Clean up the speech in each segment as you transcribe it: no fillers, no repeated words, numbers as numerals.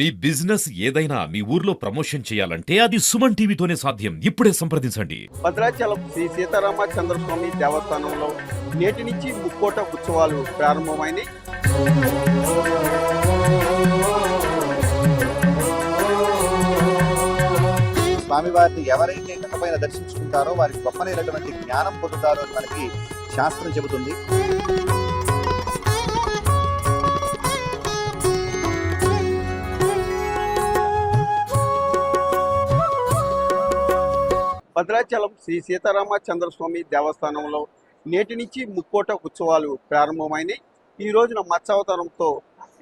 మీ business ఏదైనా మీ ఊర్లో promotion చేయాలంటే అది సుమన్ టీవీతోనే సాధ్యం. ఇప్పుడే సంప్రదించండి. భద్రాచలం శ్రీ సీతారామచంద్ర స్వామి దేవస్థానంలో నేటి నుంచి ముక్కోట ఉత్సవాలు ప్రారంభమైనాయి. స్వామివారిని ఎవరైతే గతపైన దర్శించుకుంటారో వారికి గొప్పనైనటువంటి జ్ఞానం పొందుతారో అని మనకి శాస్త్రం చెబుతుంది. భద్రాచలం శ్రీ సీతారామచంద్ర స్వామి దేవస్థానంలో నేటి నుంచి ముక్కోట ఉత్సవాలు ప్రారంభమైనాయి. ఈ రోజున మత్స్యావతారంతో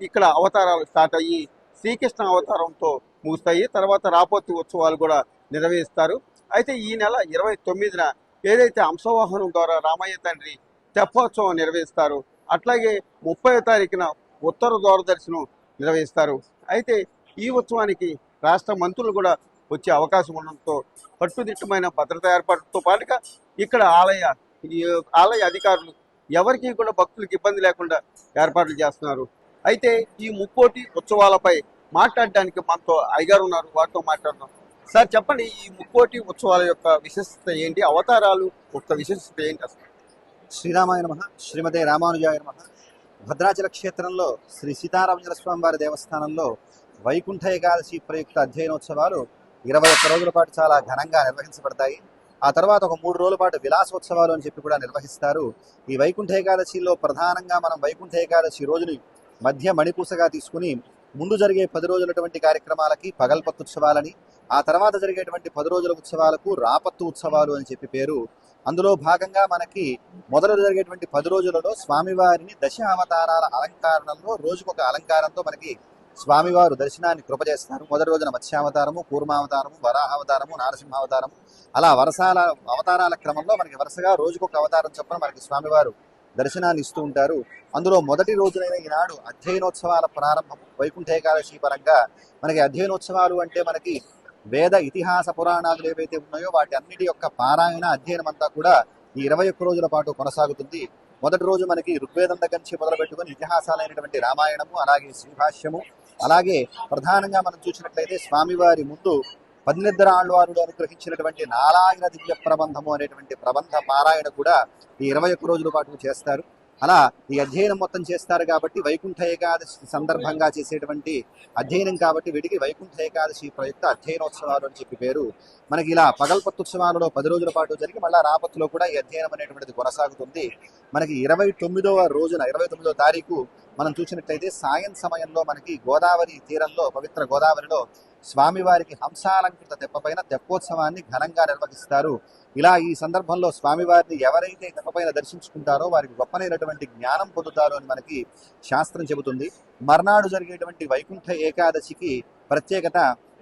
ఇక్కడ అవతారాలు స్టార్ట్ అయ్యి శ్రీకృష్ణ అవతారంతో ముగుస్తాయి. తర్వాత రాపోతి ఉత్సవాలు కూడా నిర్వహిస్తారు. అయితే ఈ నెల 29న ఏదైతే అంశవాహనం ద్వారా రామయ్య తండ్రి తెప్పోత్సవం నిర్వహిస్తారు, అట్లాగే 30వ తారీఖున ఉత్తర దూరదర్శనం నిర్వహిస్తారు. అయితే ఈ ఉత్సవానికి రాష్ట్ర మంత్రులు కూడా వచ్చే అవకాశం ఉండడంతో కట్టుదిట్టమైన భద్రతా ఏర్పాటుతో పాటుగా ఇక్కడ ఆలయ అధికారులు ఎవరికి కూడా భక్తులకు ఇబ్బంది లేకుండా ఏర్పాట్లు చేస్తున్నారు. అయితే ఈ ముక్కోటి ఉత్సవాలపై మాట్లాడడానికి మనతో అయ్యగారు ఉన్నారు, వారితో మాట్లాడుతున్నాం. సార్ చెప్పండి, ఈ ముక్కోటి ఉత్సవాల యొక్క విశిష్టత ఏంటి, అవతారాలు యొక్క విశిష్టత ఏంటి అసలు? శ్రీరామాయ నమః, శ్రీమతే రామానుజాయ నమః. భద్రాచల క్షేత్రంలో శ్రీ సీతారామచంద్ర స్వామి వారి దేవస్థానంలో వైకుంఠ ఏకాదశి ప్రయుక్త అధ్యయనోత్సవాలు 21 రోజుల పాటు చాలా ఘనంగా నిర్వహించబడతాయి. ఆ తర్వాత ఒక 3 రోజుల పాటు విలాసోత్సవాలు అని చెప్పి కూడా నిర్వహిస్తారు. ఈ వైకుంఠ ఏకాదశిలో ప్రధానంగా మనం వైకుంఠ ఏకాదశి రోజుని మధ్య మణిపూసగా తీసుకుని ముందు జరిగే 10 రోజులటువంటి కార్యక్రమాలకి పగల్పత్తు ఉత్సవాలని, ఆ తర్వాత జరిగేటువంటి 10 రోజుల ఉత్సవాలకు రాపత్తు ఉత్సవాలు అని చెప్పి పేరు. అందులో భాగంగా మనకి మొదలు జరిగేటువంటి 10 రోజులలో స్వామివారిని దశ అవతారాల అలంకరణలో రోజుకొక అలంకారంతో మనకి స్వామివారు దర్శనాన్ని కృపజేస్తారు. మొదటి రోజున మత్స్యావతారము, కూర్మావతారము, వరాహావతారము, నారసింహావతారము, అలా వరసాల అవతారాల క్రమంలో మనకి వరుసగా రోజుకొక అవతారం చొప్పున మనకి స్వామివారు దర్శనాన్ని ఇస్తూ ఉంటారు. అందులో మొదటి రోజునైన ఈనాడు అధ్యయనోత్సవాల ప్రారంభం. వైకుంఠ ఏకాదశి పరంగా మనకి అధ్యయనోత్సవాలు అంటే మనకి వేద ఇతిహాస పురాణాలు ఏవైతే ఉన్నాయో వాటి అన్నిటి యొక్క పారాయణ అధ్యయనం అంతా కూడా ఈ 21 రోజుల పాటు కొనసాగుతుంది. మొదటి రోజు మనకి ఋగ్వేదం దగ్గర నుంచి మొదలు పెట్టుకుని ఇతిహాసాలైనటువంటి రామాయణము, అలాగే శ్రీభాష్యము, అలాగే ప్రధానంగా మనం చూసినట్లయితే స్వామివారి ముందు 12 ఆళ్వారులు అనుగ్రహించినటువంటి నారాయణ దివ్య ప్రబంధము అనేటువంటి ప్రబంధ పారాయణ కూడా ఈ 21 రోజుల పాటు చేస్తారు. అలా ఈ అధ్యయనం మొత్తం చేస్తారు కాబట్టి వైకుంఠ ఏకాదశి సందర్భంగా చేసేటువంటి అధ్యయనం కాబట్టి వీటికి వైకుంఠ ఏకాదశి ప్రయుక్త అధ్యయనోత్సవాలు అని చెప్పి పేరు. మనకి ఇలా పగల్పత్తుత్సవాలలో 10 రోజుల పాటు జరిగి మళ్ళా రాపత్తులో కూడా ఈ అధ్యయనం అనేటువంటిది కొనసాగుతుంది. మనకి 29వ రోజున 29వ తారీఖు మనం చూసినట్లయితే సాయం సమయంలో మనకి గోదావరి తీరంలో, పవిత్ర గోదావరిలో స్వామివారికి హంసాలంకృత తెప్పపైన తెప్పోత్సవాన్ని ఘనంగా నిర్వహిస్తారు. ఇలా ఈ సందర్భంలో స్వామివారిని ఎవరైతే తెప్పపైన దర్శించుకుంటారో వారికి గొప్పనైనటువంటి జ్ఞానం పొందుతారో అని మనకి శాస్త్రం చెబుతుంది. మర్నాడు జరిగేటువంటి వైకుంఠ ఏకాదశికి ప్రత్యేకత,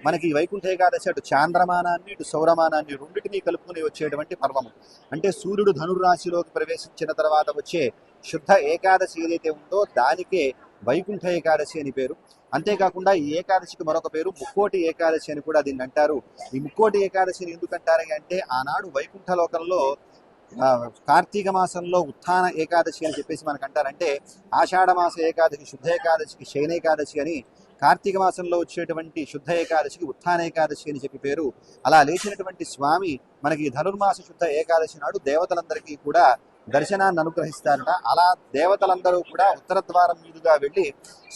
మనకి వైకుంఠ ఏకాదశి అటు చాంద్రమానాన్ని ఇటు సౌరమానాన్ని రెండింటినీ కలుపుకుని వచ్చేటువంటి పర్వము. అంటే సూర్యుడు ధనుర్రాశిలోకి ప్రవేశించిన తర్వాత వచ్చే శుద్ధ ఏకాదశి ఏదైతే ఉందో దానికే వైకుంఠ ఏకాదశి అని పేరు. అంతేకాకుండా ఈ ఏకాదశికి మరొక పేరు ముక్కోటి ఏకాదశి అని కూడా దీన్ని అంటారు. ఈ ముక్కోటి ఏకాదశిని ఎందుకంటారు అంటే ఆనాడు వైకుంఠ లోకంలో కార్తీక మాసంలో ఉత్థాన ఏకాదశి అని చెప్పేసి మనకు అంటారంటే ఆషాఢ మాస ఏకాదశి, శుద్ధ ఏకాదశికి శయనేకాదశి అని, కార్తీక మాసంలో వచ్చేటువంటి శుద్ధ ఏకాదశికి ఉత్థాన ఏకాదశి అని చెప్పి పేరు. అలా లేచినటువంటి స్వామి మనకి ధనుర్మాస శుద్ధ ఏకాదశి నాడు దేవతలందరికీ కూడా దర్శనాన్ని అనుగ్రహిస్తారట. అలా దేవతలందరూ కూడా ఉత్తర ద్వారం మీదుగా వెళ్ళి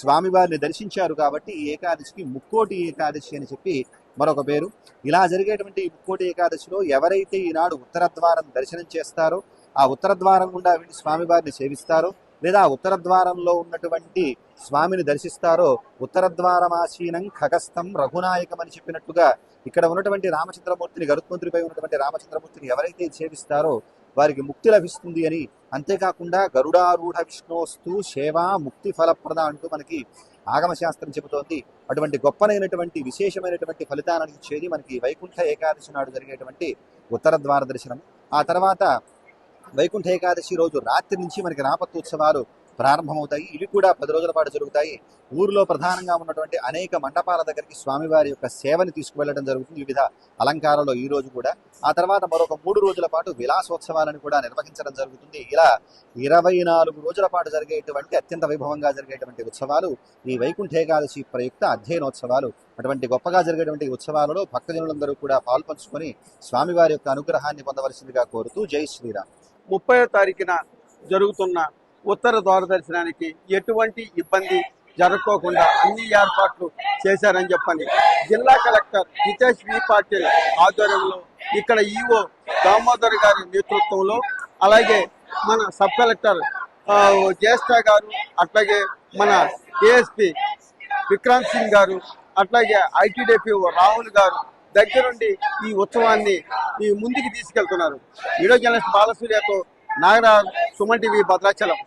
స్వామివారిని దర్శించారు కాబట్టి ఈ ఏకాదశికి ముక్కోటి ఏకాదశి అని చెప్పి మరొక పేరు. ఇలా జరిగేటువంటి ఈ ముక్కోటి ఏకాదశిలో ఎవరైతే ఈనాడు ఉత్తర ద్వారం దర్శనం చేస్తారో, ఆ ఉత్తర ద్వారం గుండా వెళ్ళి స్వామివారిని సేవిస్తారో, లేదా ఉత్తర ద్వారంలో ఉన్నటువంటి స్వామిని దర్శిస్తారో, ఉత్తర ద్వారమాసీనం ఖగస్థం రఘునాయకం అని చెప్పినట్టుగా ఇక్కడ ఉన్నటువంటి రామచంద్రమూర్తిని, గరుత్మంతుడిపై ఉన్నటువంటి రామచంద్రమూర్తిని ఎవరైతే సేవిస్తారో వారికి ముక్తి లభిస్తుంది అని, అంతేకాకుండా గరుడారూఢ విష్ణోస్తు సేవా ముక్తి ఫలప్రద అంటూ మనకి ఆగమశాస్త్రం చెబుతోంది. అటువంటి గొప్పనైనటువంటి విశేషమైనటువంటి ఫలితాలను ఇచ్చేది మనకి వైకుంఠ ఏకాదశి నాడు జరిగేటువంటి ఉత్తర ద్వార దర్శనం. ఆ తర్వాత వైకుంఠ ఏకాదశి రోజు రాత్రి నుంచి మనకి రాపత్తు ఉత్సవాలు ప్రారంభమవుతాయి. ఇవి కూడా 10 రోజుల పాటు జరుగుతాయి. ఊరిలో ప్రధానంగా ఉన్నటువంటి అనేక మండపాల దగ్గరికి స్వామివారి యొక్క సేవని తీసుకువెళ్ళడం జరుగుతుంది, వివిధ అలంకారాల్లో ఈ రోజు కూడా. ఆ తర్వాత మరొక 3 రోజుల పాటు విలాసోత్సవాలను కూడా నిర్వహించడం జరుగుతుంది. ఇలా 24 రోజుల పాటు జరిగేటువంటి అత్యంత వైభవంగా జరిగేటువంటి ఉత్సవాలు ఈ వైకుంఠ ఏకాదశి ప్రయుక్త అధ్యయనోత్సవాలు. అటువంటి గొప్పగా జరిగేటువంటి ఉత్సవాలలో భక్తజనులందరూ కూడా పాల్పంచుకొని స్వామివారి యొక్క అనుగ్రహాన్ని పొందవలసిందిగా కోరుతూ జై శ్రీరామ్. 30వ తారీఖున జరుగుతున్న ఉత్తర ద్వార దర్శనానికి ఎటువంటి ఇబ్బంది జరగకోకుండా అన్ని ఏర్పాట్లు చేశారని చెప్పండి జిల్లా కలెక్టర్ హితేష్ వి పాటిల్ ఆధ్వర్యంలో, ఇక్కడ ఈఓ దామోదర్ గారి నేతృత్వంలో, అలాగే మన సబ్ కలెక్టర్ జ్యేష్ఠ గారు, అట్లాగే మన ఏఎస్పీ విక్రాంత్ సింగ్ గారు, అట్లాగే ఐటీడీపీ రాహుల్ గారు దగ్గరుండి ఈ ఉత్సవాన్ని ముందుకు తీసుకెళ్తున్నారు. వీడియో జర్నలిస్ట్ బాలసూర్యతో నాగరాజ్, సుమన్ టీవీ, భద్రాచలం.